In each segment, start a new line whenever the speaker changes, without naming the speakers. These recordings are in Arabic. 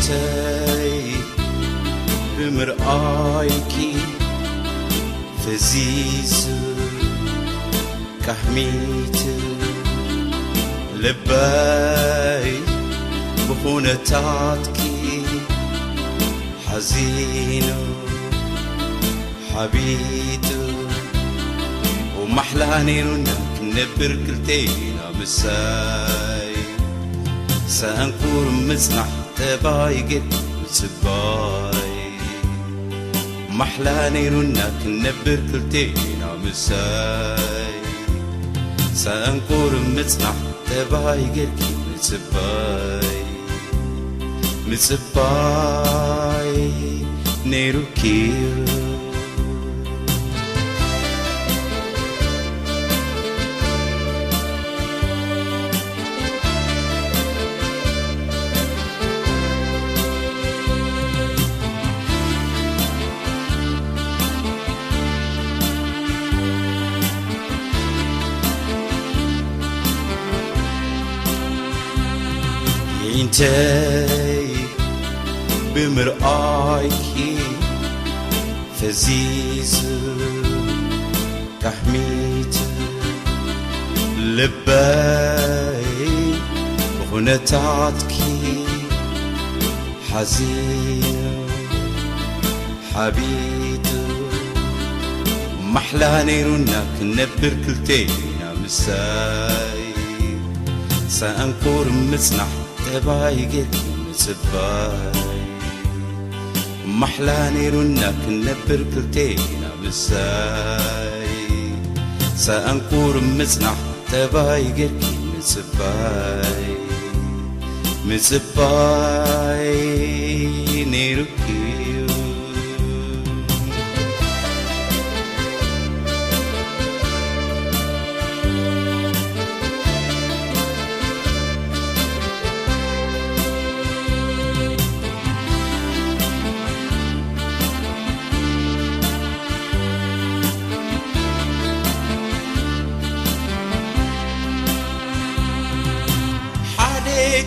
عينتي بمرآيكي فزيز كحميت لباي بخونتاتكي حزين حبيت ومحلاني رنك نبر كلتينا مساي سأنكور مزنح تباي قد متباي محلاني رنك نبر كلتينا مساي سأنكور مزنح تباي قد متباي متباي نيرو كيو عينتي بمرآيكي فزيز كحميت لباي بغنتاتكي حزين حبيت محلاني رنك نبر كلتينا مساي سأنكور مزنح تباي قد متباي محلاني رنك نبر كلتينا مساي سأنكور مزنح تباي قد متباي متباي نيروكيو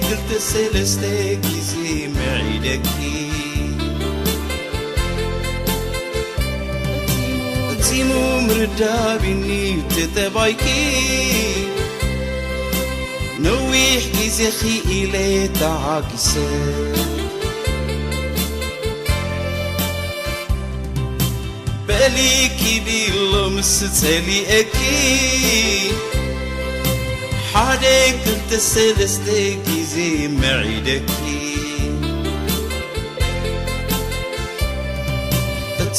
قلت سلسلة كيزي معيدكي تيمو مردا بني تتبايكي نويح كيزي خي إلي تعاكسة باليكي دي اللمس تالي أكي حادي قلت سلسلة كيزي معيدكي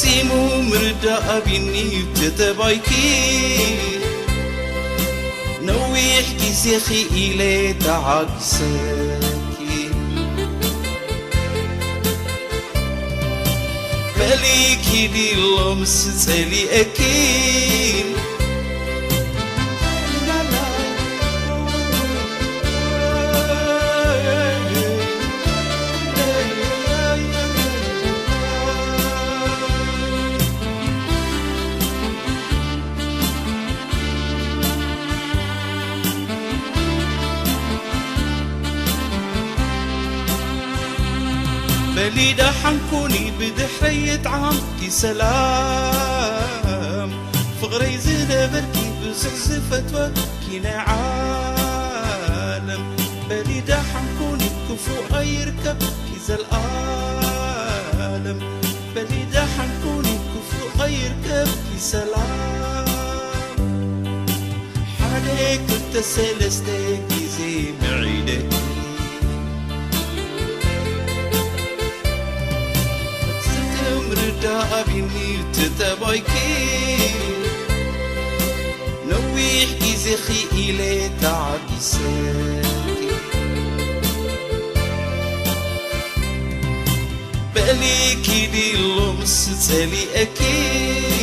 تيمو مردا بني تتبايكي نويح كيزي خي إلي تعاكسكي باليكي دي اللمس تالي أكيد بليدة حنكوني بدحرية عامكي سلام فغري زينة بركي بزعزفة وكي نعالم بليدة حنكوني كفو يركب كيزا العالم بليدة حنكوني كفو يركب كي سلام حاليك التسلسلة كيزي معيدك بني تتبايكي نويح كيزي خي إلي تعاكسكي باليكي دي اللمس تالي أكيد